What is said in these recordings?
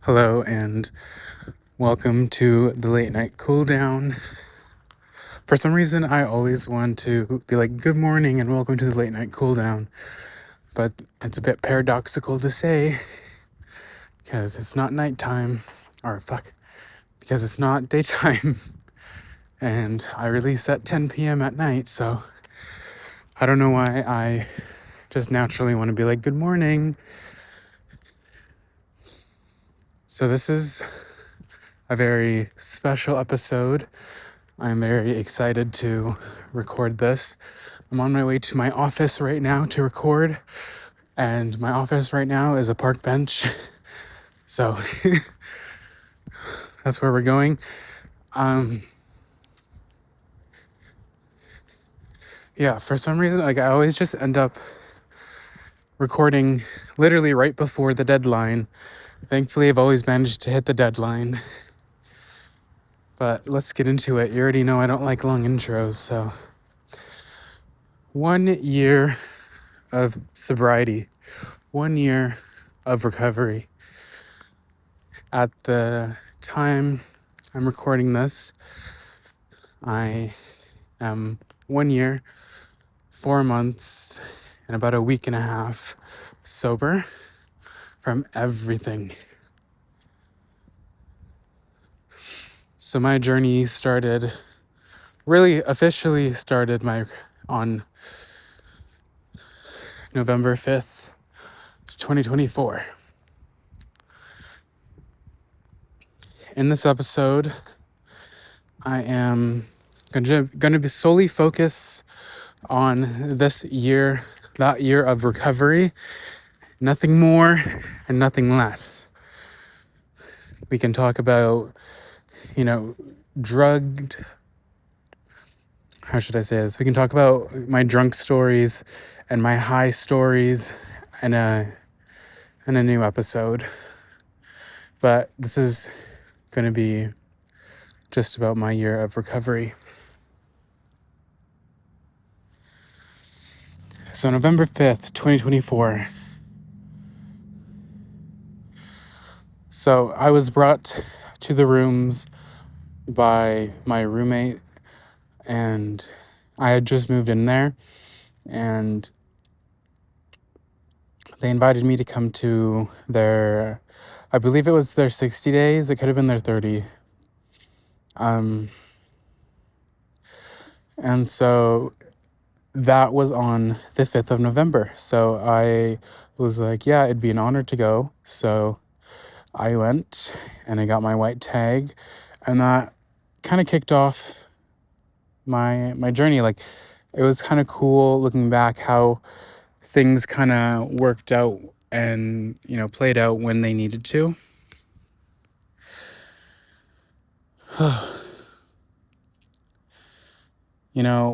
Hello and welcome to the late night cool down. For some reason, I always want to be like, good morning and welcome to the late night cool down. But it's a bit paradoxical to say because it's not nighttime, because it's not daytime. And I release at 10 p.m. at night, so I don't know why I just naturally want to be like, good morning. So this is a very special episode. I'm very excited to record this. I'm on my way to my office right now to record, and my office right now is a park bench. So that's where we're going. For some reason, I always just end up recording literally right before the deadline. Thankfully, I've always managed to hit the deadline. But let's get into it. You already know I don't like long intros, so 1 year of sobriety, 1 year of recovery. At the time I'm recording this, I am 1 year, 4 months, and about a week and a half sober from everything. So my journey officially started on November 5th, 2024. In this episode, I am going to be solely focus on that year of recovery, nothing more and nothing less. We can talk about, how should I say this? We can talk about my drunk stories and my high stories in a new episode. But this is going to be just about my year of recovery. So November 5th, 2024. So I was brought to the rooms by my roommate, and I had just moved in there, and they invited me to come to I believe it was their 60 days. It could have been their 30. And so that was on the 5th of November. So I was like, yeah, it'd be an honor to go. So I went and I got my white tag, and that kind of kicked off my journey. Like, it was kind of cool looking back how things kind of worked out and, played out when they needed to.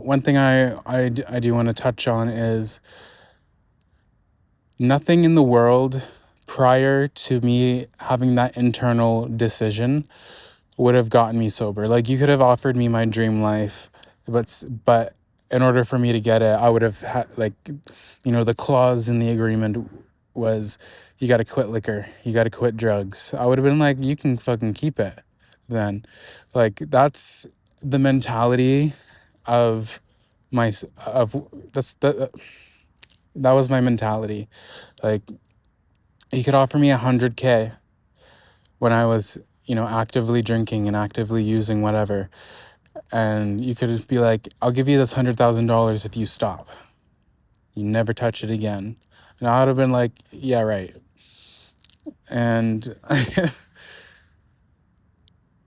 One thing I do want to touch on is nothing in the world prior to me having that internal decision would have gotten me sober. Like, you could have offered me my dream life, but in order for me to get it, I would have had, the clause in the agreement was, you got to quit liquor, you got to quit drugs. I would have been like, you can fucking keep it then. Like, that's the mentality of that was my mentality. Like, you could offer me $100K when I was, actively drinking and actively using whatever. And you could be like, I'll give you this $100,000 if you stop. You never touch it again. And I would have been like, yeah, right. And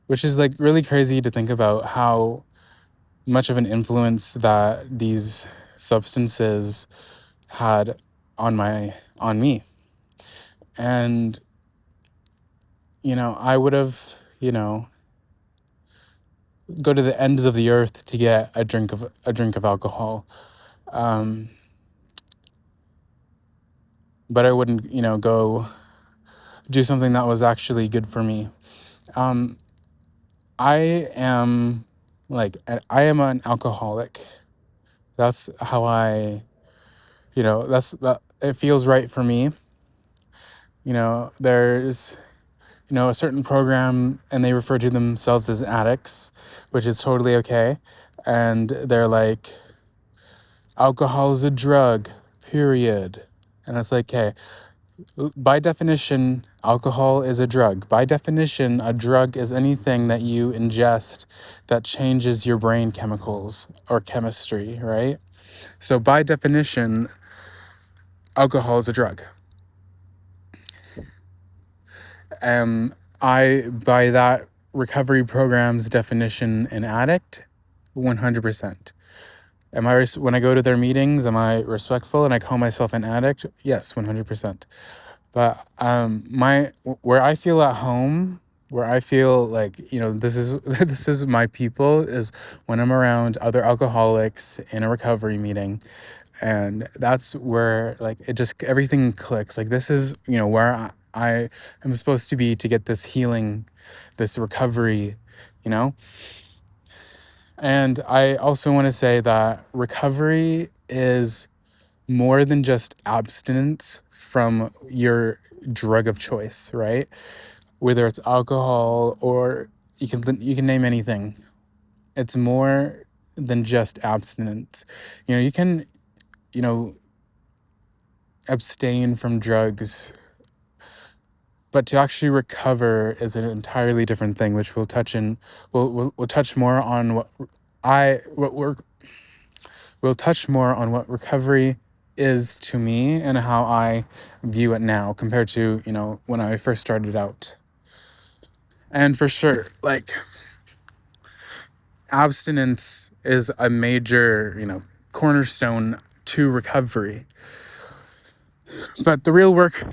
which is like really crazy to think about how much of an influence that these substances had on me. And, I would have, go to the ends of the earth to get a drink of alcohol. But I wouldn't, go do something that was actually good for me. I am an alcoholic. That's how it feels right for me. There's a certain program and they refer to themselves as addicts, which is totally okay. And they're like, alcohol is a drug, period. And it's like, okay, by definition, alcohol is a drug. By definition, a drug is anything that you ingest that changes your brain chemicals or chemistry, right? So by definition, alcohol is a drug. By that recovery program's definition, an addict, 100%. When I go to their meetings, am I respectful and I call myself an addict? Yes, 100%. But where I feel at home, where I feel like, this is this is my people, is when I'm around other alcoholics in a recovery meeting. And that's where like it just everything clicks. Like this is, where I am supposed to be to get this healing, this recovery, And I also want to say that recovery is more than just abstinence from your drug of choice, right? Whether it's alcohol or you can name anything. It's more than just abstinence. You can, abstain from drugs, but to actually recover is an entirely different thing, which we'll touch more on we'll touch more on what recovery is to me and how I view it now compared to, when I first started out. And for sure, like, abstinence is a major, cornerstone to recovery. But the real work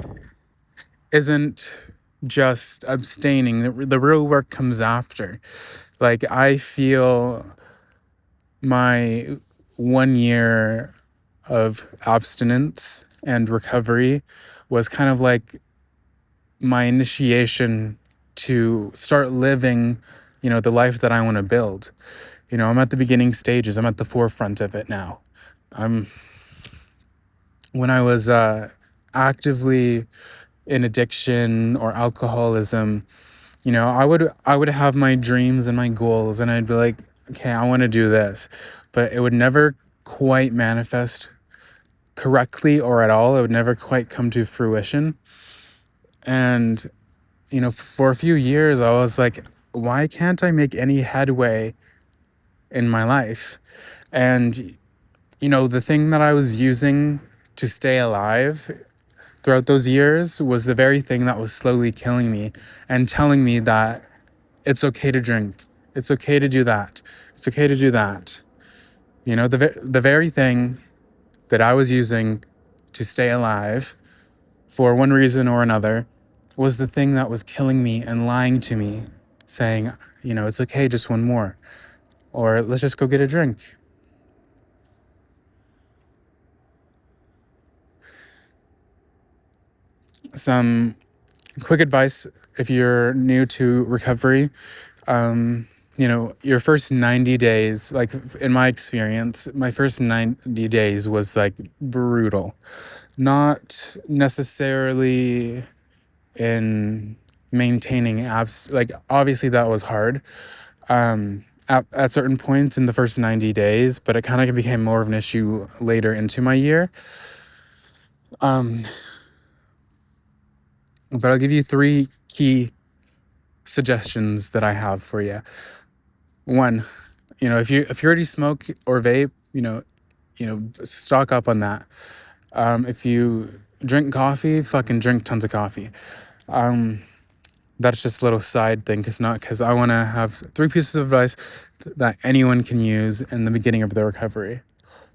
isn't just abstaining. The real work comes after. Like, I feel my 1 year of abstinence and recovery was kind of like my initiation to start living, the life that I want to build. I'm at the beginning stages. I'm at the forefront of it now. When I was actively in addiction or alcoholism, I would have my dreams and my goals, and I'd be like, okay, I want to do this, but it would never quite manifest correctly or at all. It would never quite come to fruition. And, for a few years, I was like, why can't I make any headway in my life? And, the thing that I was using to stay alive throughout those years was the very thing that was slowly killing me and telling me that it's okay to drink. It's okay to do that. It's okay to do that. The very thing that I was using to stay alive for one reason or another was the thing that was killing me and lying to me, saying, it's okay, just one more, or let's just go get a drink. Some quick advice if you're new to recovery. Your first 90 days, like in my experience, my first 90 days was like brutal. Not necessarily in maintaining like obviously that was hard at certain points in the first 90 days, but it kind of became more of an issue later into my year. But I'll give you 3 key suggestions that I have for you. 1, if you already smoke or vape, stock up on that. If you drink coffee, fucking drink tons of coffee. That's just a little side thing, because I want to have 3 pieces of advice that anyone can use in the beginning of their recovery.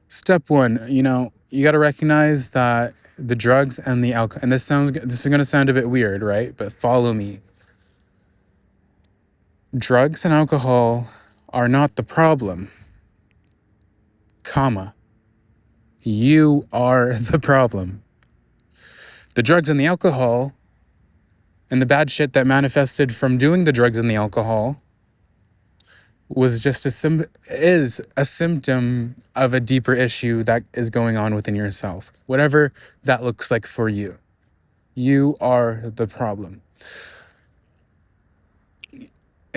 Step 1, you got to recognize that the drugs and the alcohol, and this is going to sound a bit weird, right? But follow me. Drugs and alcohol are not the problem, comma. You are the problem. The drugs and the alcohol and the bad shit that manifested from doing the drugs and the alcohol was just is a symptom of a deeper issue that is going on within yourself. Whatever that looks like for you. You are the problem.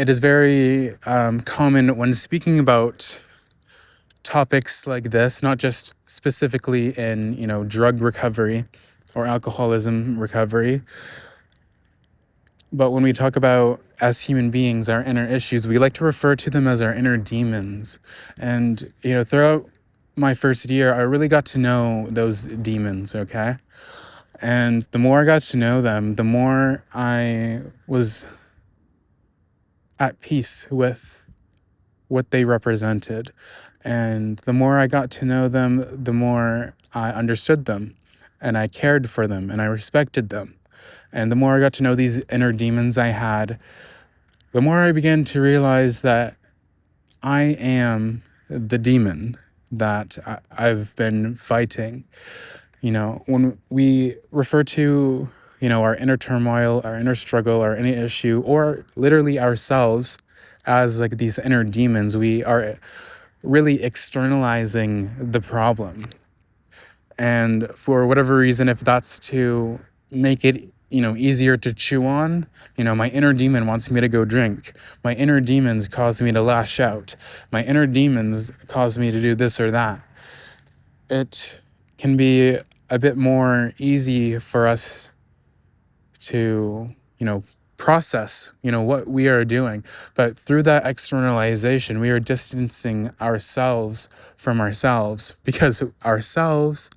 it is very common when speaking about topics like this, not just specifically in, drug recovery or alcoholism recovery, but when we talk about, as human beings, our inner issues, we like to refer to them as our inner demons. And, throughout my first year, I really got to know those demons, okay? And the more I got to know them, the more I was at peace with what they represented. And the more I got to know them, the more I understood them, and I cared for them, and I respected them. And the more I got to know these inner demons I had, the more I began to realize that I am the demon that I've been fighting. When we refer to, our inner turmoil, our inner struggle, our inner issue, or literally ourselves as like these inner demons, we are really externalizing the problem. And for whatever reason, if that's to make it, easier to chew on, my inner demon wants me to go drink. My inner demons cause me to lash out. My inner demons cause me to do this or that. It can be a bit more easy for us to, process, what we are doing. But through that externalization, we are distancing ourselves from ourselves, because ourselves,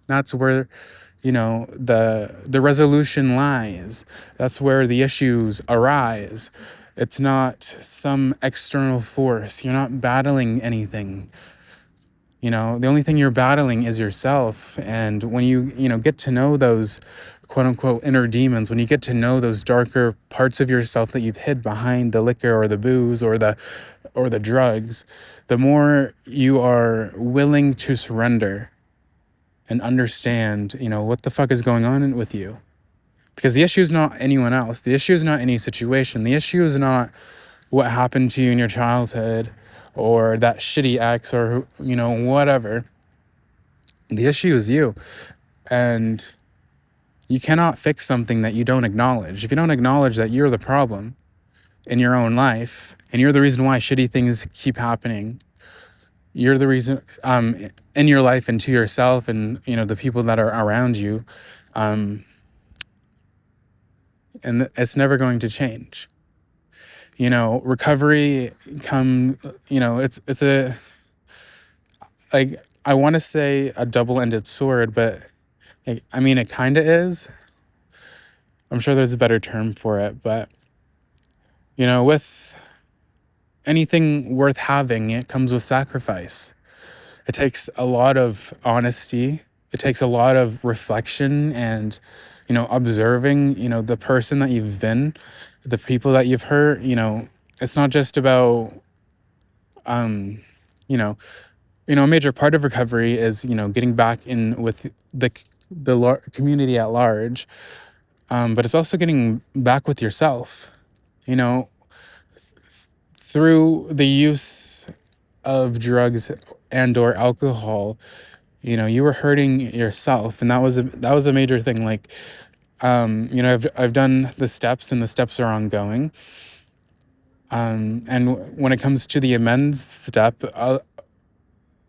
that's where, the resolution lies. That's where the issues arise. It's not some external force. You're not battling anything. The only thing you're battling is yourself. And when you, get to know those quote unquote inner demons, when you get to know those darker parts of yourself that you've hid behind the liquor or the booze or the drugs, the more you are willing to surrender and understand, what the fuck is going on with you. Because the issue is not anyone else. The issue is not any situation. The issue is not what happened to you in your childhood or that shitty ex or, whatever. The issue is you. And you cannot fix something that you don't acknowledge. If you don't acknowledge that you're the problem in your own life and you're the reason why shitty things keep happening, you're the reason in your life and to yourself and, the people that are around you. And it's never going to change. Recovery it's a, like, I want to say a double-ended sword, but it kind of is. I'm sure there's a better term for it, but, with anything worth having, it comes with sacrifice. It takes a lot of honesty. It takes a lot of reflection and, observing, the person that you've been, the people that you've hurt. It's not just about, a major part of recovery is, getting back in with the community at large. But it's also getting back with yourself, through the use of drugs and or alcohol. You were hurting yourself, and that was a major thing. Like, I've done the steps, and the steps are ongoing. And when it comes to the amends step,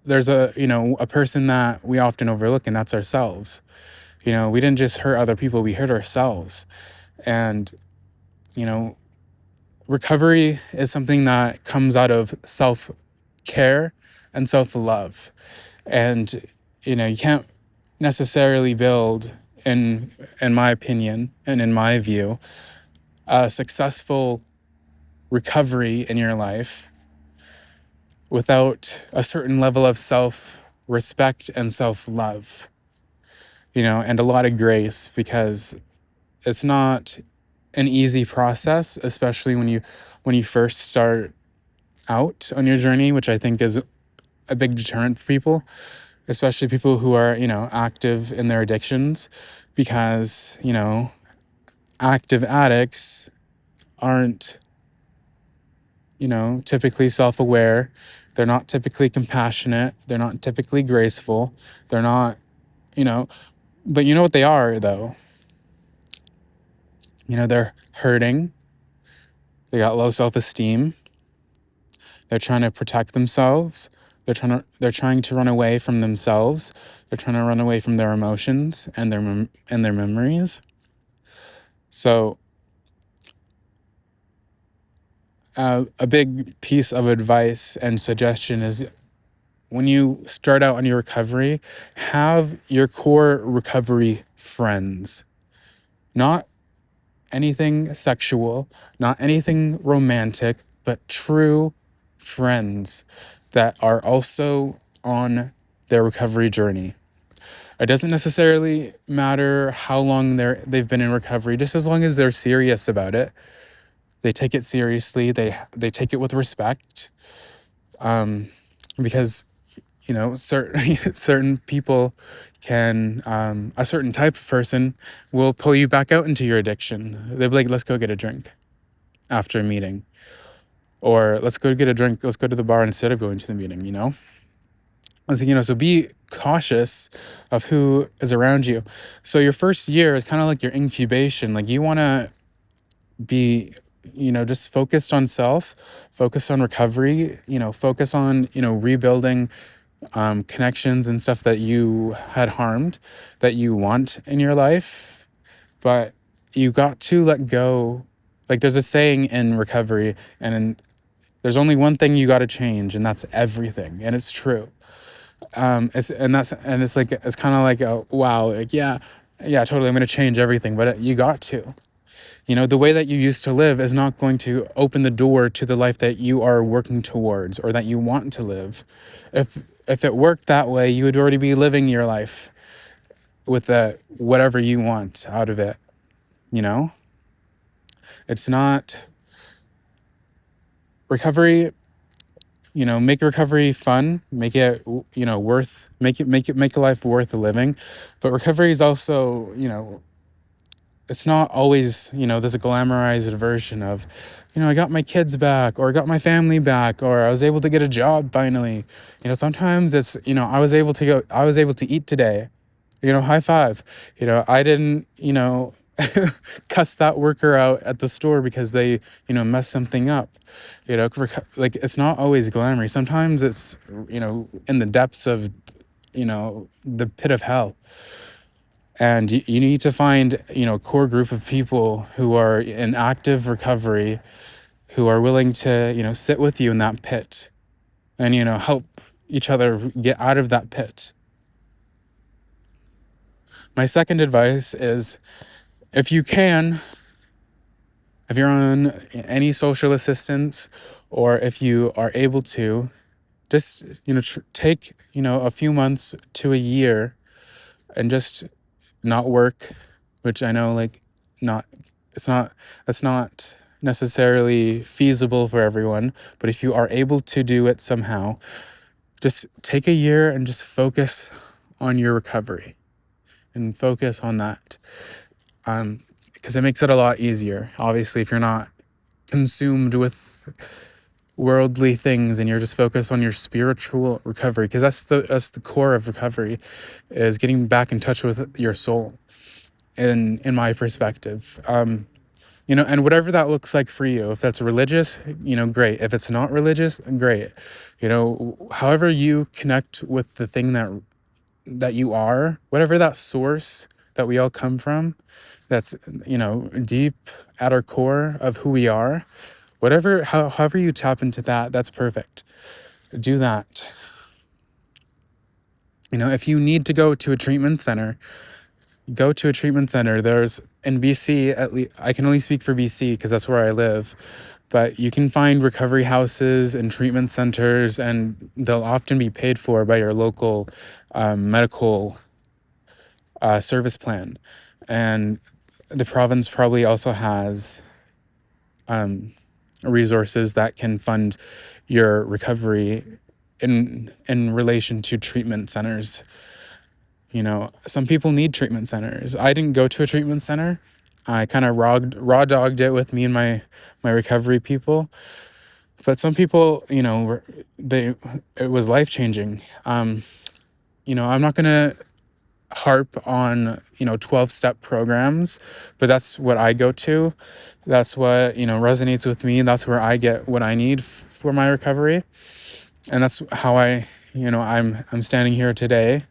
there's a person that we often overlook, and that's ourselves. We didn't just hurt other people, we hurt ourselves. And, recovery is something that comes out of self-care and self-love. And, you can't necessarily build, in my opinion and in my view, a successful recovery in your life without a certain level of self-respect and self-love, and a lot of grace, because it's not an easy process, especially when you first start out on your journey, which I think is a big deterrent for people, especially people who are, active in their addictions, because, active addicts aren't, typically self-aware. They're not typically compassionate. They're not typically graceful. They're not, but you know what they are, though? They're hurting. They got low self-esteem. They're trying to protect themselves. They're trying to run away from themselves. They're trying to run away from their emotions and their memories. So a big piece of advice and suggestion is, when you start out on your recovery, have your core recovery friends. Not anything sexual, not anything romantic, but true friends that are also on their recovery journey. It doesn't necessarily matter how long they've been in recovery, just as long as they're serious about it. They take it seriously. They take it with respect, because certain people can, a certain type of person will pull you back out into your addiction. They'll be like, let's go get a drink after a meeting, or let's go get a drink. Let's go to the bar instead of going to the meeting. So be cautious of who is around you. So your first year is kind of like your incubation. Like, you want to be, just focused on self, focus on recovery, focus on, rebuilding connections and stuff that you had harmed, that you want in your life. But you got to let go. Like, there's a saying in recovery, there's only one thing you got to change, and that's everything. And it's true. It's kind of like, wow, like, yeah, totally, I'm going to change everything, but you got to. The way that you used to live is not going to open the door to the life that you are working towards or that you want to live. If it worked that way, you would already be living your life with whatever you want out of it. It's not recovery. Make recovery fun, make it, make a life worth living. But recovery is also, it's not always, this glamorized version of, I got my kids back, or I got my family back, or I was able to get a job finally. Sometimes it's, I was able to eat today, high five. I didn't, cuss that worker out at the store because they, messed something up. Like, it's not always glamorous. Sometimes it's, in the depths of, the pit of hell. And you need to find, a core group of people who are in active recovery, who are willing to, sit with you in that pit and, help each other get out of that pit. My second advice is, if you're on any social assistance, or if you are able to, just, take, a few months to a year and just not work, which I know, like, that's not necessarily feasible for everyone, but if you are able to do it somehow, just take a year and just focus on your recovery and focus on that. Because it makes it a lot easier. Obviously, if you're not consumed with worldly things and you're just focused on your spiritual recovery, because that's the core of recovery, is getting back in touch with your soul. In my perspective, and whatever that looks like for you, if that's religious, great. If it's not religious, great. However you connect with the thing that you are, whatever that source that we all come from, that's, deep at our core of who we are, however you tap into that, that's perfect. Do that. If you need to go to a treatment center, go to a treatment center. There's, in BC, at least, I can only speak for BC because that's where I live, but you can find recovery houses and treatment centers, and they'll often be paid for by your local medical service plan. And the province probably also has resources that can fund your recovery in relation to treatment centers. Some people need treatment centers. I didn't go to a treatment center. I kind of raw dogged it with me and my recovery people. But some people, it was life changing. I'm not gonna harp on 12-step programs, but that's what I go to. That's what resonates with me. That's where I get what I need for my recovery, and that's how I'm standing here today.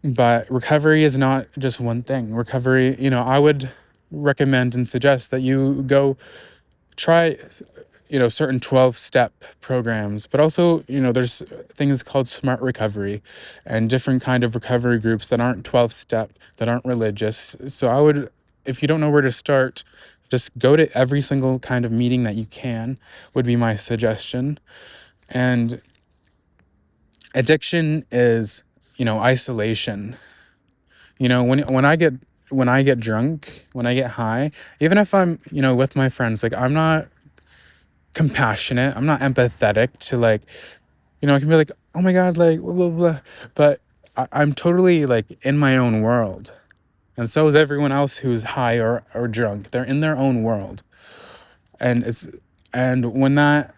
But recovery is not just one thing. Recovery, I would recommend and suggest that you go try certain 12-step programs, but also there's things called smart recovery and different kind of recovery groups that aren't 12-step, that aren't religious. So I would, if you don't know where to start, just go to every single kind of meeting that you can, would be my suggestion. And addiction is isolation. When I get drunk, when I get high, even if I'm with my friends, like, I'm not compassionate, I'm not empathetic to, like, I can be like, oh my god, like, blah, blah, blah. But I'm totally, like, in my own world, and so is everyone else who's high or drunk. They're in their own world, and when that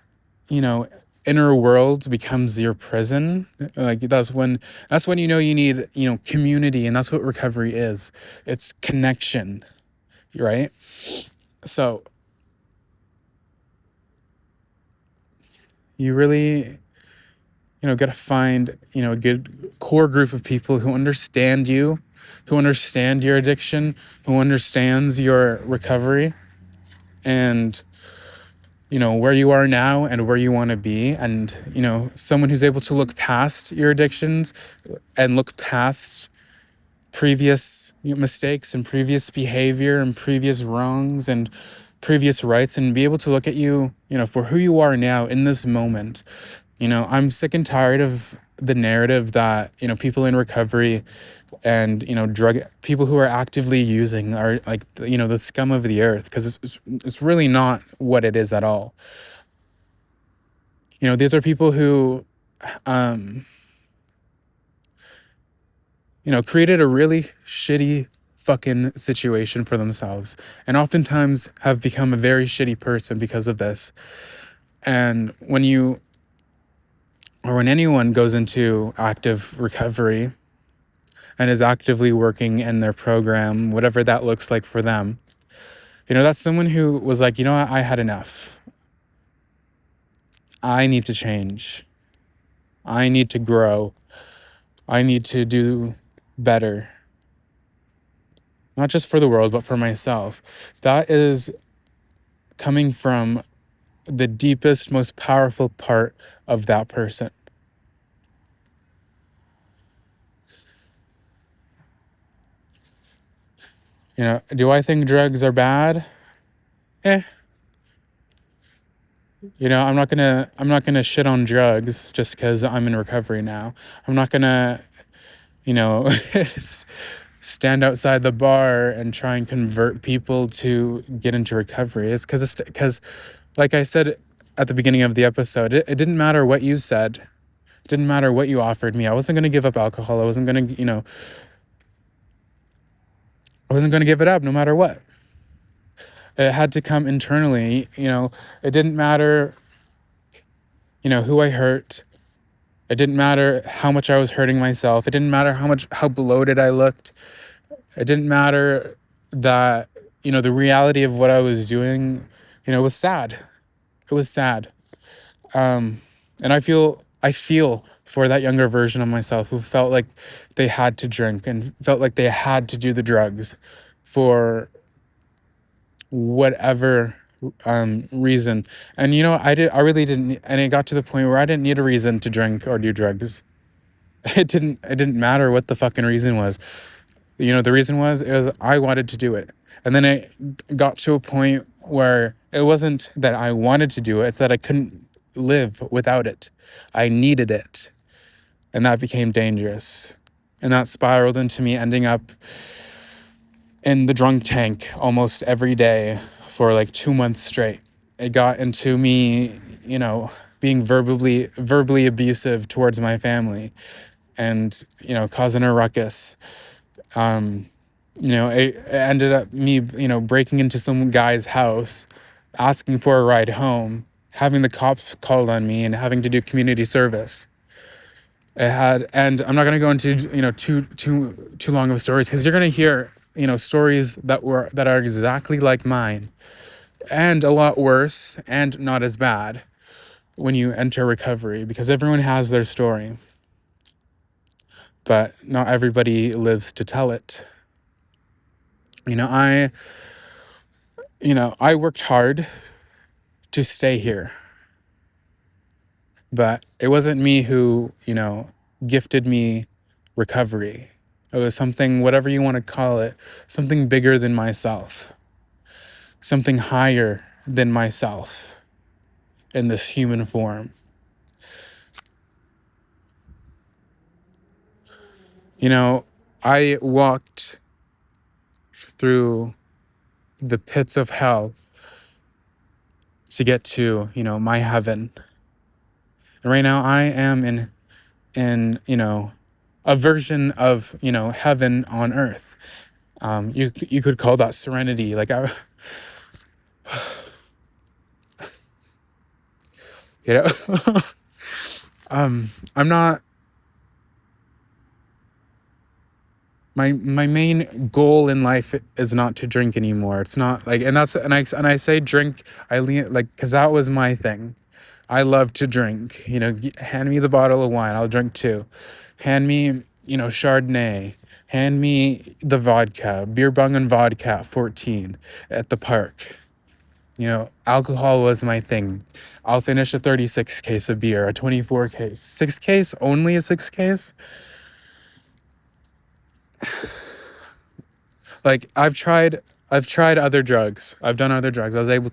inner world becomes your prison, like, that's when you need community, and that's what recovery is. It's connection, right? So you really gotta find a good core group of people who understand you, who understand your addiction, who understands your recovery, and where you are now and where you want to be, and someone who's able to look past your addictions and look past previous mistakes and previous behavior and previous wrongs and previous rights, and be able to look at you for who you are now in this moment. I'm sick and tired of the narrative that people in recovery and drug people who are actively using are, like, the scum of the earth, because it's really not what it is at all. These are people who created a really shitty fucking situation for themselves, and oftentimes have become a very shitty person because of this. And when anyone goes into active recovery and is actively working in their program, whatever that looks like for them, that's someone who was like, what, I had enough. I need to change. I need to grow. I need to do better. Not just for the world, but for myself. That is coming from the deepest, most powerful part of that person. Do I think drugs are bad? I'm not gonna shit on drugs just because I'm in recovery now. I'm not gonna, stand outside the bar and try and convert people to get into recovery. It's because, like I said at the beginning of the episode, it didn't matter what you said. It didn't matter what you offered me. I wasn't gonna give up alcohol. I wasn't gonna give it up no matter what. It had to come internally. It didn't matter who I hurt. It didn't matter how much I was hurting myself. It didn't matter how bloated I looked. It didn't matter that the reality of what I was doing was sad. It was sad. And I feel for that younger version of myself who felt like they had to drink and felt like they had to do the drugs for whatever reason. And I really didn't, and it got to the point where I didn't need a reason to drink or do drugs. It didn't matter what the fucking reason was. The reason was I wanted to do it. And then it got to a point where it wasn't that I wanted to do it, it's that I couldn't live without it. I needed it. And that became dangerous. And that spiraled into me ending up in the drunk tank almost every day for like 2 months straight. It got into me, being verbally abusive towards my family and, causing a ruckus. It ended up me, breaking into some guy's house, asking for a ride home, having the cops called on me, and having to do community service. It had, and I'm not going to go into, too long of stories, because you're going to hear, stories that are exactly like mine, and a lot worse, and not as bad when you enter recovery, because everyone has their story, but not everybody lives to tell it. I worked hard to stay here, but it wasn't me who, gifted me recovery. It was something, whatever you want to call it, something bigger than myself, something higher than myself in this human form. I walked through the pits of hell to get to, my heaven. And right now I am in a version of, heaven on earth. You could call that serenity. Like I'm not, my main goal in life is not to drink anymore. It's not like, and I say drink, because that was my thing. I love to drink. Hand me the bottle of wine, I'll drink too. Hand me, Chardonnay. Hand me the vodka, beer bong and vodka at 14 at the park. Alcohol was my thing. I'll finish a 36 case of beer, a 24 case, 6 case, only a 6 case. Like I've tried other drugs. I've done other drugs. I was able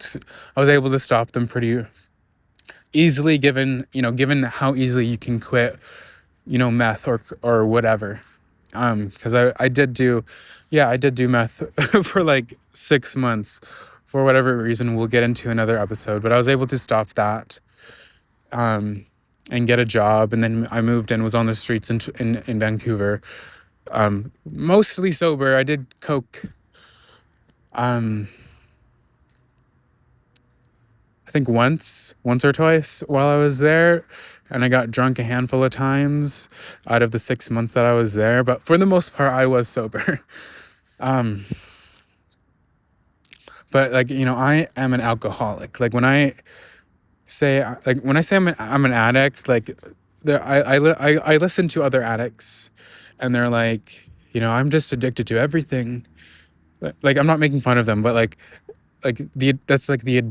to stop them pretty easily, given how easily you can quit, meth or whatever. Because I did do meth for like 6 months for whatever reason we'll get into another episode, but I was able to stop that and get a job, and then I moved and was on the streets in Vancouver, mostly sober. I did coke I think once or twice while I was there, and I got drunk a handful of times out of the 6 months that I was there, but for the most part I was sober. But I am an alcoholic. Like when I say I'm an addict, like I listen to other addicts, and they're like, I'm just addicted to everything. Like I'm not making fun of them, but that's like the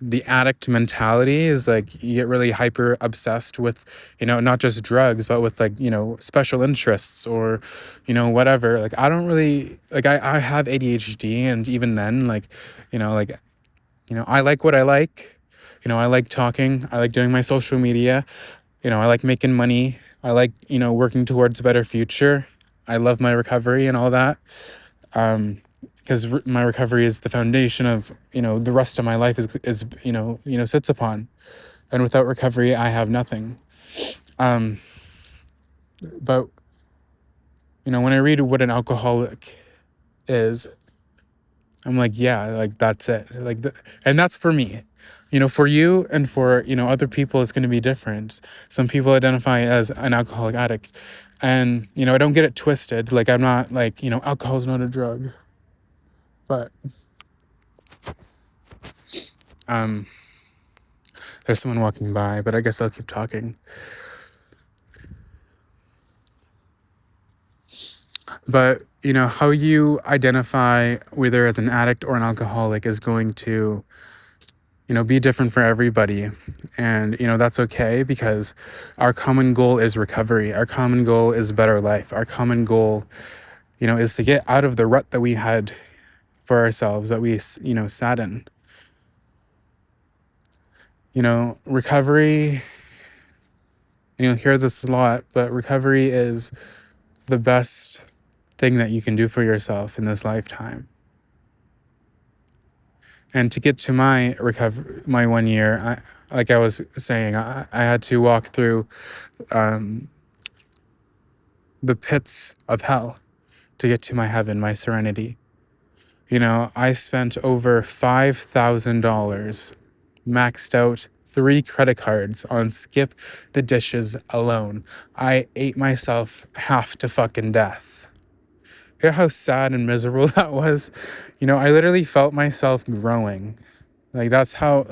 the addict mentality is like you get really hyper obsessed with, not just drugs, but with special interests or, whatever. Like I don't really, I have ADHD, and even then, I like what I like. I like talking. I like doing my social media. I like making money. I like, working towards a better future. I love my recovery and all that. Because my recovery is the foundation of, the rest of my life is sits upon. And without recovery, I have nothing. But, when I read what an alcoholic is, I'm like, yeah, like that's it. And that's for me. For you and for, other people, it's going to be different. Some people identify as an alcoholic addict. And, I don't get it twisted. Like, I'm not like, alcohol's not a drug. But there's someone walking by, but I guess I'll keep talking. But, how you identify whether as an addict or an alcoholic is going to, be different for everybody. And, that's okay, because our common goal is recovery. Our common goal is better life. Our common goal, is to get out of the rut that we had for ourselves, that we, sat in. Recovery, you'll hear this a lot, but recovery is the best thing that you can do for yourself in this lifetime. And to get to my 1 year, like I was saying, I had to walk through the pits of hell to get to my heaven, my serenity. I spent over $5,000, maxed out 3 credit cards on skip the dishes alone. I ate myself half to fucking death. You know how sad and miserable that was? I literally felt myself growing. Like that's how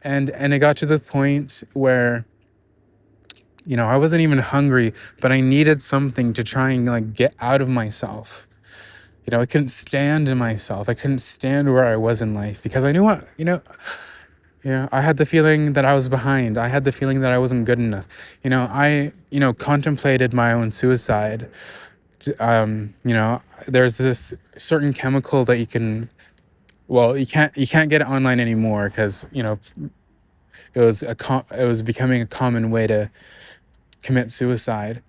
and it got to the point where I wasn't even hungry, but I needed something to try and get out of myself. I couldn't stand in myself. I couldn't stand where I was in life because I knew I had the feeling that I was behind. I had the feeling that I wasn't good enough. I contemplated my own suicide. There's this certain chemical that you can't get it online anymore because it was becoming a common way to commit suicide.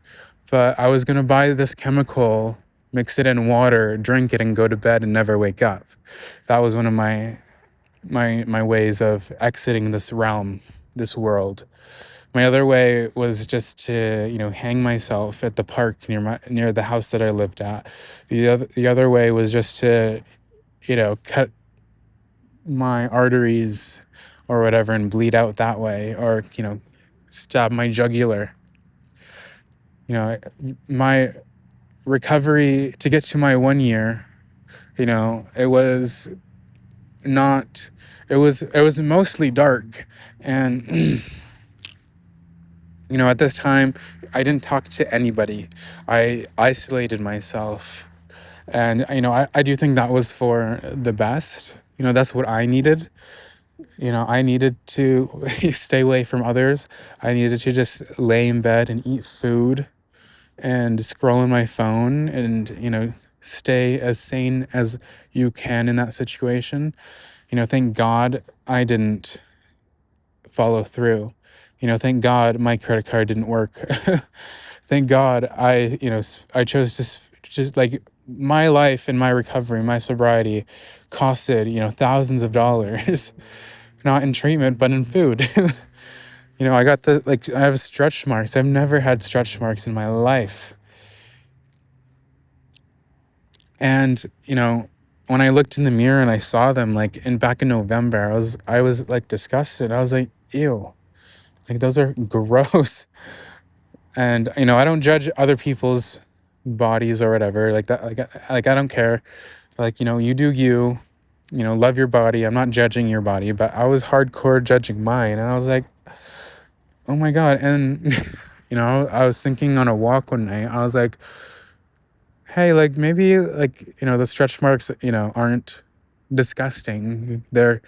But I was gonna buy this chemical, mix it in water, drink it, and go to bed and never wake up. That was one of my ways of exiting this realm, this world. My other way was just to hang myself at the park near the house that I lived at. The other way was just to cut my arteries or whatever and bleed out that way, or stab my jugular. My recovery to get to my 1 year, it was not, it was mostly dark. And at this time I didn't talk to anybody. I isolated myself, and I do think that was for the best. That's what I needed. I needed to stay away from others. I needed to just lay in bed and eat food and scroll on my phone and stay as sane as you can in that situation. Thank God I didn't follow through. Thank God my credit card didn't work. Thank God I chose to just my life and my recovery, my sobriety costed thousands of dollars, not in treatment but in food. I got I have stretch marks. I've never had stretch marks in my life. And, when I looked in the mirror and I saw them back in November, I was disgusted. I was like, ew, those are gross. And, I don't judge other people's bodies or whatever like that. I don't care. You do you, love your body. I'm not judging your body, but I was hardcore judging mine. And I was like, oh my God. And, I was thinking on a walk one night, I was like, hey, maybe the stretch marks, aren't disgusting. They're,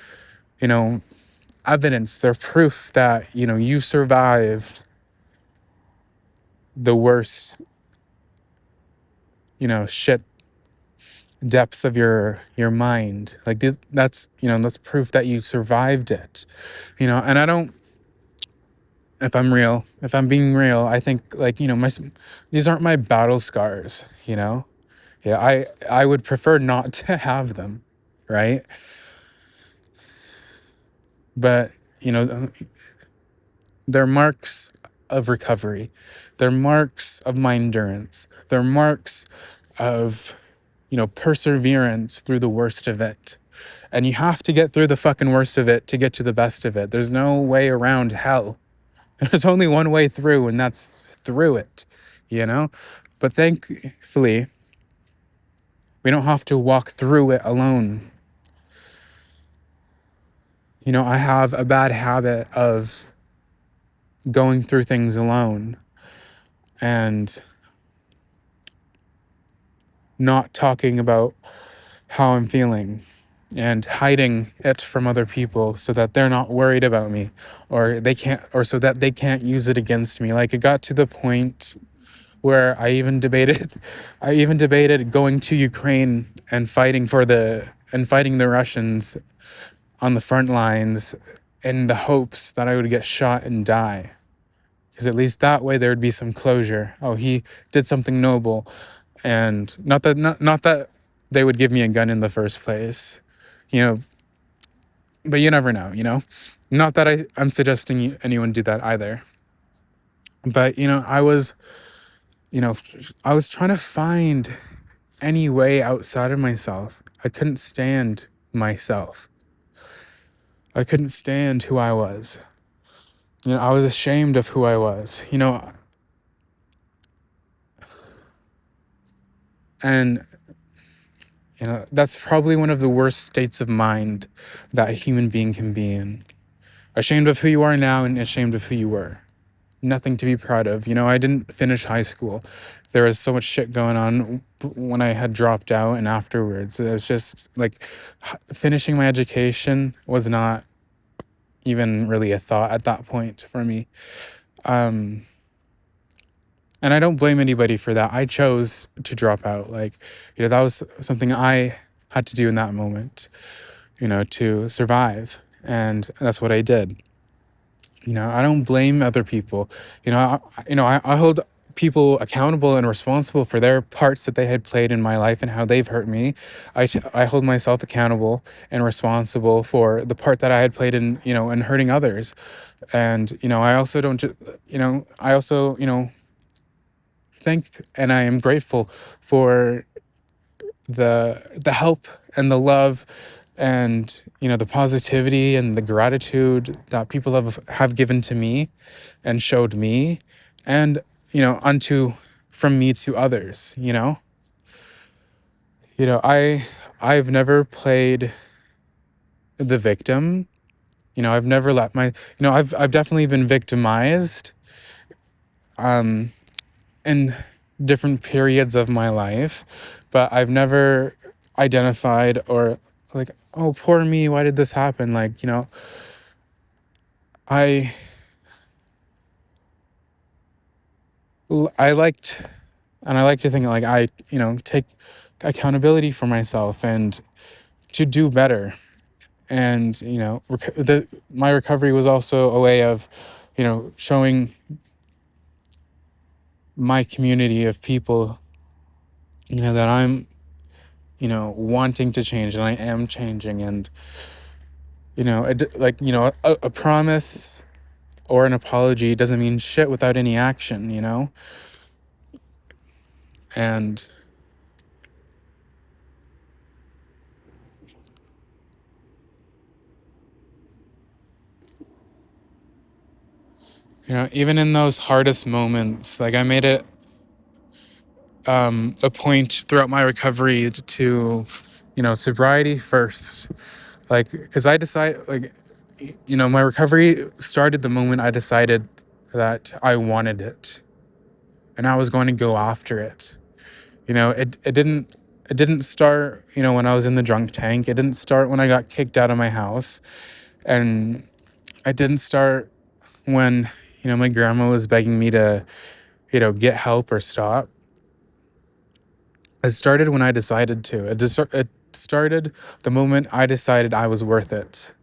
evidence. They're proof that, you survived the worst, shit depths of your mind. That's proof that you survived it. And I don't, if I'm being real, I think these aren't my battle scars, Yeah, I would prefer not to have them, right? But, they're marks of recovery. They're marks of my endurance. They're marks of, perseverance through the worst of it. And you have to get through the fucking worst of it to get to the best of it. There's no way around hell. There's only one way through, and that's through it, But thankfully, we don't have to walk through it alone. I have a bad habit of going through things alone and not talking about how I'm feeling and hiding it from other people so that they're not worried about me or so that they can't use it against me. It got to the point where I even debated going to Ukraine and fighting the Russians on the front lines in the hopes that I would get shot and die. Because at least that way there would be some closure. Oh, he did something noble. And not that they would give me a gun in the first place, but you never know, Not that I'm suggesting anyone do that either. But, I was trying to find any way outside of myself. I couldn't stand myself. I couldn't stand who I was. I was ashamed of who I was, and that's probably one of the worst states of mind that a human being can be in. Ashamed of who you are now and ashamed of who you were. Nothing to be proud of. I didn't finish high school. There was so much shit going on when I had dropped out and afterwards. It was just like finishing my education was not even really a thought at that point for me. And I don't blame anybody for that. I chose to drop out. That was something I had to do in that moment, to survive. And that's what I did. I don't blame other people. I hold people accountable and responsible for their parts that they had played in my life and how they've hurt me. I hold myself accountable and responsible for the part that I had played in hurting others. And, I also don't, I also, thank and I am grateful for the help and the love and the positivity and the gratitude that people have given to me and showed me, and unto from me to others. I've never played the victim. I've never let my I've definitely been victimized in different periods of my life, but I've never identified or like, oh, poor me, why did this happen? I I liked, and I like to think like I, take accountability for myself and to do better. And, my recovery was also a way of, showing my community of people, that I'm, wanting to change and I am changing. And, a promise or an apology doesn't mean shit without any action, And, even in those hardest moments, like I made it a point throughout my recovery to, sobriety first. Because I decide, my recovery started the moment I decided that I wanted it, and I was going to go after it. It didn't start, when I was in the drunk tank. It didn't start when I got kicked out of my house, and it didn't start when, my grandma was begging me to, get help or stop. It started when I decided to. It started the moment I decided I was worth it.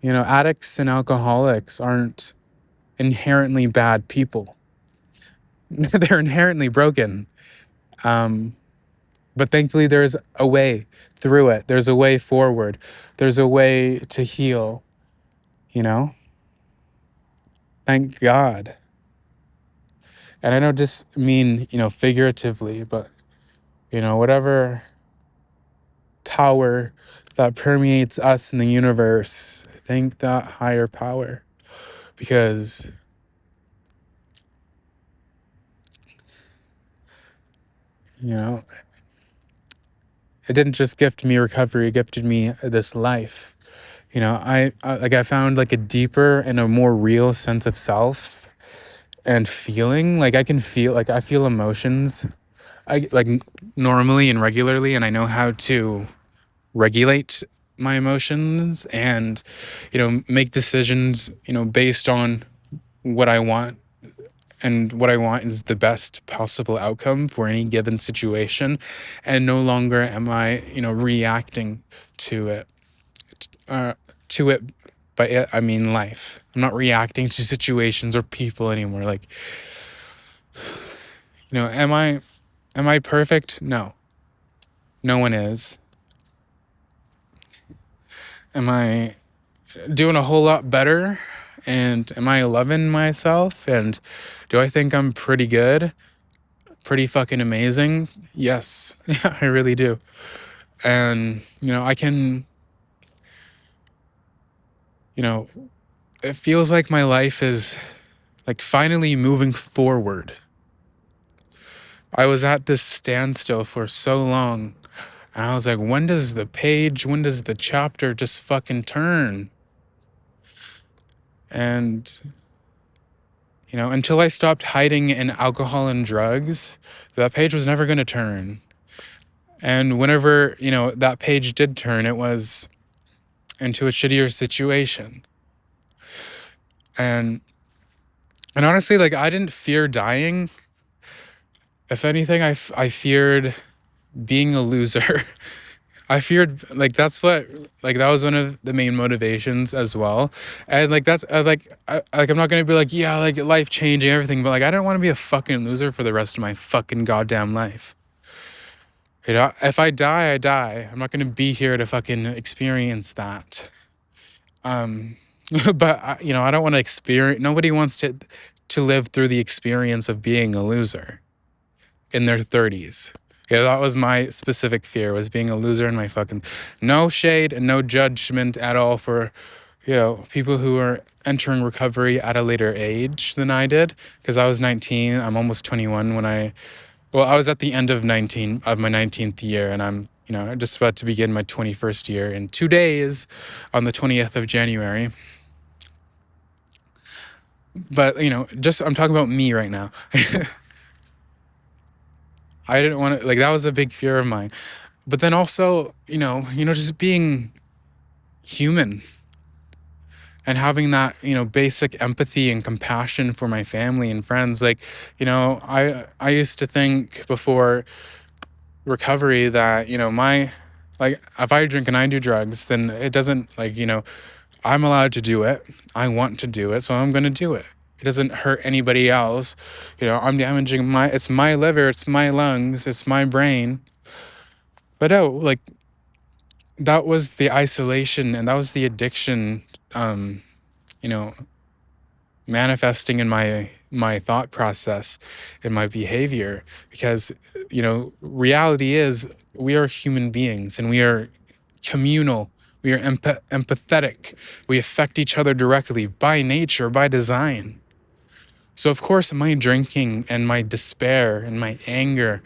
Addicts and alcoholics aren't inherently bad people. They're inherently broken. But thankfully, there's a way through it. There's a way forward. There's a way to heal, Thank God. And I don't just mean, figuratively, but, whatever power that permeates us in the universe, thank that higher power. Because, it didn't just gift me recovery, it gifted me this life. I found like a deeper and a more real sense of self and feeling. I can feel, I feel emotions normally and regularly, and I know how to regulate my emotions and, make decisions, based on what I want. And what I want is the best possible outcome for any given situation. And no longer am I, reacting to it. By it, I mean life. I'm not reacting to situations or people anymore. Am I perfect? No. No one is. Am I doing a whole lot better? And am I loving myself? And do I think I'm pretty good? pretty fucking amazing? Yes. Yeah, I really do. And, I can, it feels like my life is like finally moving forward. I was at this standstill for so long. And I was like, when does the chapter just fucking turn? And, until I stopped hiding in alcohol and drugs, that page was never going to turn. And whenever, that page did turn, it was into a shittier situation. And honestly, like, I didn't fear dying. If anything, I feared being a loser. I feared, like, that was one of the main motivations as well. And, like, that's, I'm not going to be like, yeah, like, life changing, everything. But, like, I don't want to be a fucking loser for the rest of my fucking goddamn life. If I die, I die. I'm not going to be here to fucking experience that. But, I don't want to experience, nobody wants to live through the experience of being a loser in their 30s. Yeah, that was my specific fear, was being a loser in my fucking... No shade and no judgment at all for, people who are entering recovery at a later age than I did. Because I was 19, I'm almost 21 when I was at the end of my 19th year, and I'm, just about to begin my 21st year in 2 days on the 20th of January. But, I'm talking about me right now. I didn't want to, like, that was a big fear of mine. But then also, just being human and having that, basic empathy and compassion for my family and friends. Like, I used to think before recovery that, if I drink and I do drugs, then it doesn't, like, I'm allowed to do it. I want to do it, so I'm going to do it. It doesn't hurt anybody else. I'm damaging it's my liver, it's my lungs, it's my brain. But no, like, that was the isolation and that was the addiction, manifesting in my thought process and my behavior. Because, reality is we are human beings and we are communal. We are empathetic. We affect each other directly by nature, by design. So, of course, my drinking and my despair and my anger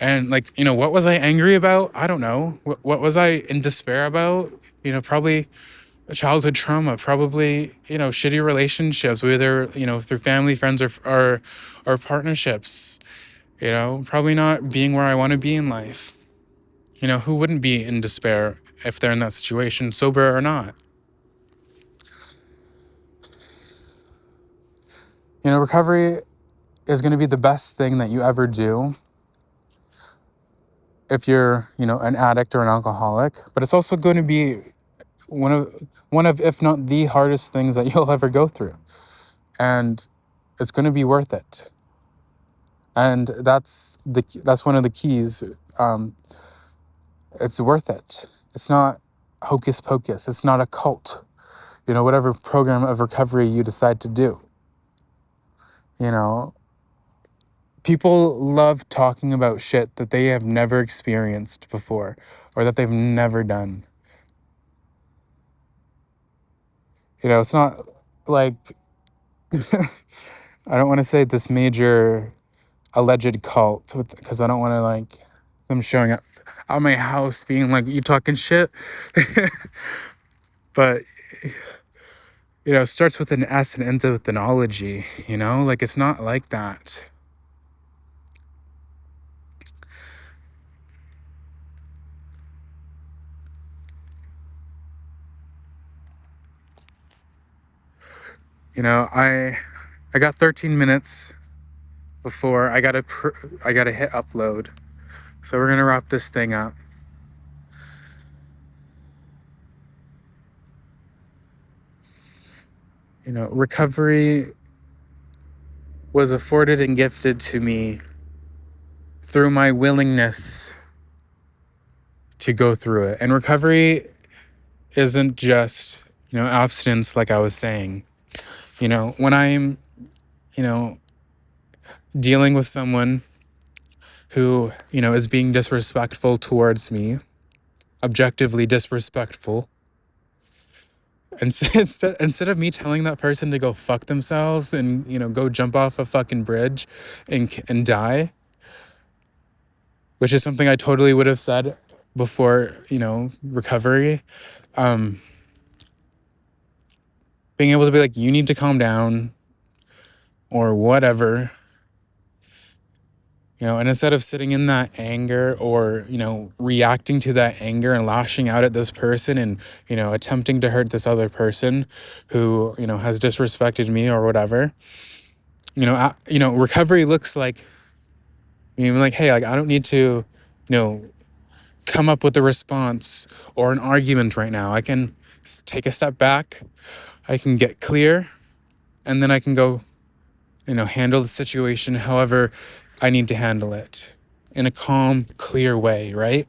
and, like, what was I angry about? I don't know. What was I in despair about? Probably a childhood trauma, probably, shitty relationships, whether, through family, friends, or partnerships, probably not being where I want to be in life. Who wouldn't be in despair if they're in that situation, sober or not? Recovery is going to be the best thing that you ever do if you're, an addict or an alcoholic, but it's also going to be one of, if not the hardest things that you'll ever go through. And it's going to be worth it. And that's one of the keys. It's worth it. It's not hocus pocus. It's not a cult. Whatever program of recovery you decide to do. People love talking about shit that they have never experienced before or that they've never done. It's not like, I don't want to say this major alleged cult because I don't want to, like, them showing up at my house being like, you talking shit? But, it starts with an S and ends with an ology, like, it's not like that. I got 13 minutes before I gotta hit upload. So we're gonna wrap this thing up. Recovery was afforded and gifted to me through my willingness to go through it. And recovery isn't just, abstinence, like I was saying. When I'm, dealing with someone who, is being disrespectful towards me, objectively disrespectful, and instead of me telling that person to go fuck themselves and, go jump off a fucking bridge and die, which is something I totally would have said before, recovery, being able to be like, you need to calm down or whatever, and instead of sitting in that anger or, reacting to that anger and lashing out at this person and, attempting to hurt this other person who, has disrespected me or whatever, recovery looks like, like, hey, like, I don't need to, come up with a response or an argument right now. I can take a step back, I can get clear, and then I can go, handle the situation however I need to handle it in a calm, clear way, right?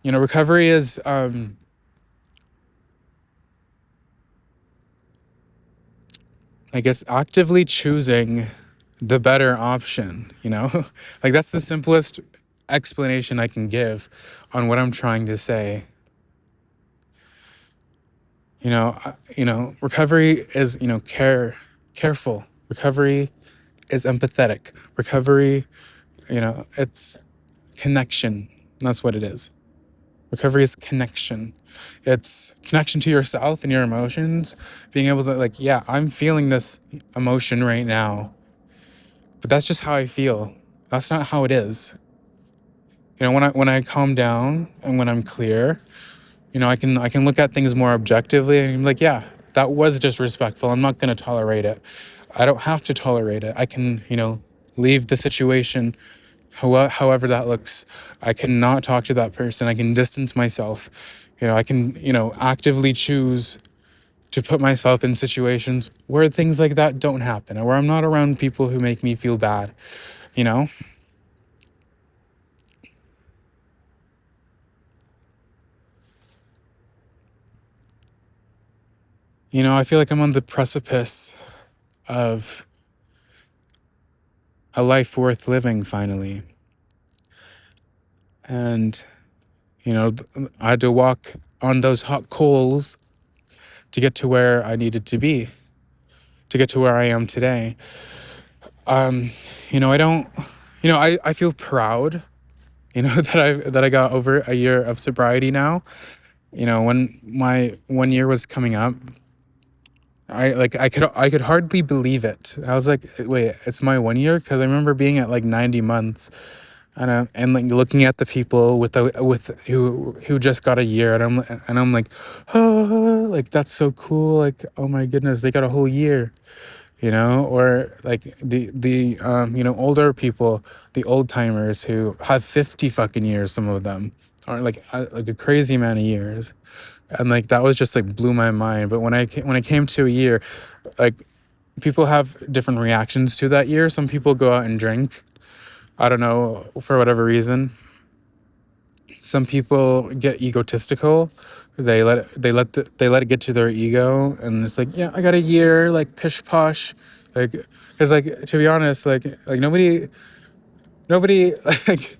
Recovery is, I guess, actively choosing the better option, like that's the simplest explanation I can give on what I'm trying to say. Recovery is, careful. Recovery is empathetic. Recovery, it's connection. That's what it is. Recovery is connection. It's connection to yourself and your emotions. Being able to, like, yeah, I'm feeling this emotion right now, but that's just how I feel. That's not how it is. When I calm down and when I'm clear, I can look at things more objectively and be like, yeah, that was disrespectful. I'm not going to tolerate it. I don't have to tolerate it. I can, leave the situation however that looks. I cannot talk to that person. I can distance myself. I can, actively choose to put myself in situations where things like that don't happen, or where I'm not around people who make me feel bad, I feel like I'm on the precipice of a life worth living finally. And, I had to walk on those hot coals to get to where I needed to be, to get to where I am today. I don't, I feel proud, that I got over a year of sobriety now. When my 1 year was coming up, I could hardly believe it. I was like, wait, it's my 1 year? Because I remember being at like 90 months, and like looking at the people who just got a year, and I'm like, oh, like that's so cool. Like, oh my goodness, they got a whole year, or like the older people, the old timers who have 50 fucking years. Some of them are like a crazy amount of years. And like that was just like blew my mind. But when I came to a year, like people have different reactions to that year. Some people go out and drink, I don't know, for whatever reason. Some people get egotistical. They let it get to their ego, and it's like, yeah, I got a year, like pish posh, like, because like, to be honest, like nobody like,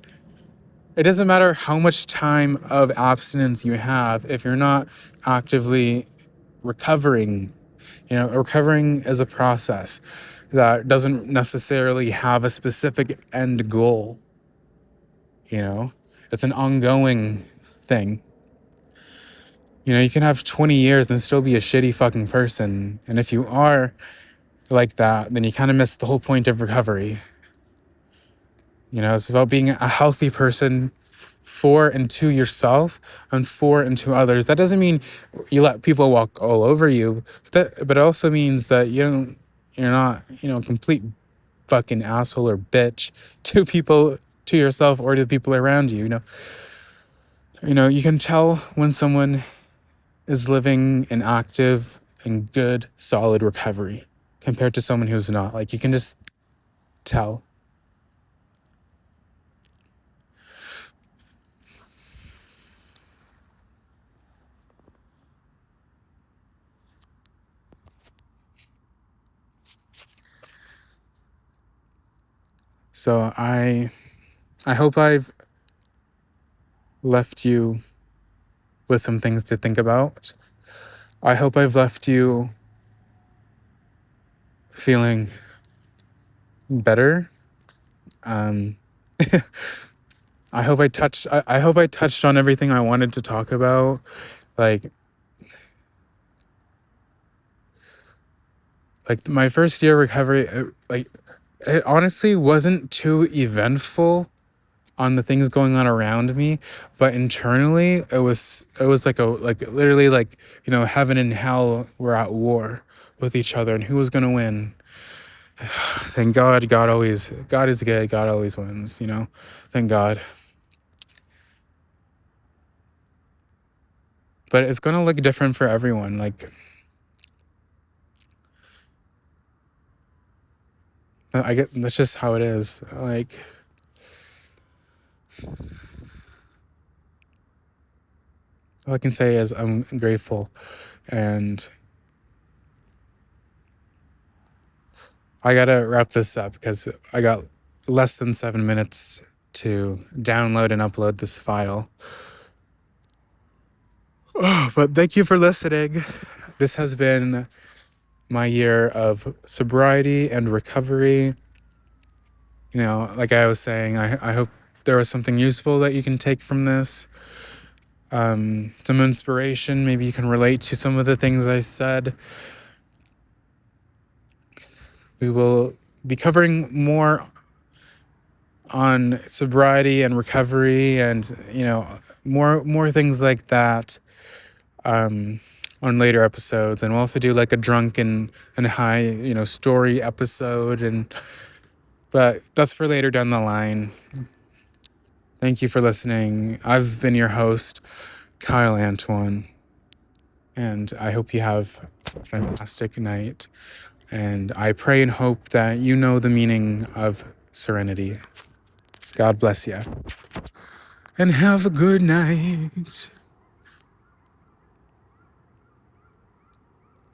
it doesn't matter how much time of abstinence you have if you're not actively recovering. Recovering is a process that doesn't necessarily have a specific end goal. It's an ongoing thing. You can have 20 years and still be a shitty fucking person. And if you are like that, then you kind of miss the whole point of recovery. It's about being a healthy person for and to yourself and for and to others. That doesn't mean you let people walk all over you, but it also means that you're not, a complete fucking asshole or bitch to people, to yourself, or to the people around you. You can tell when someone is living an active and good, solid recovery compared to someone who's not. Like, you can just tell. So I I hope I've left you with some things to think about. I hope I've left you feeling better. Um, I hope I hope I touched on everything I wanted to talk about. Like my first year recovery, it honestly wasn't too eventful on the things going on around me, but internally it was like literally like, heaven and hell were at war with each other, and who was gonna win? Thank God, God is good, God always wins, Thank God. But it's gonna look different for everyone. Like, I get that's just how it is. Like, all I can say is I'm grateful, and I gotta wrap this up because I got less than 7 minutes to download and upload this file. Oh, but thank you for listening. This has been my year of sobriety and recovery. Like I was saying, I hope there was something useful that you can take from this. Some inspiration. Maybe you can relate to some of the things I said. We will be covering more on sobriety and recovery, and more things like that on later episodes. And we'll also do like a drunk and high story episode, but that's for later down the line. Thank you for listening. I've been your host, Kyle Antoine, and I hope you have a fantastic night, and I pray and hope that you know the meaning of serenity. God bless you. And have a good night.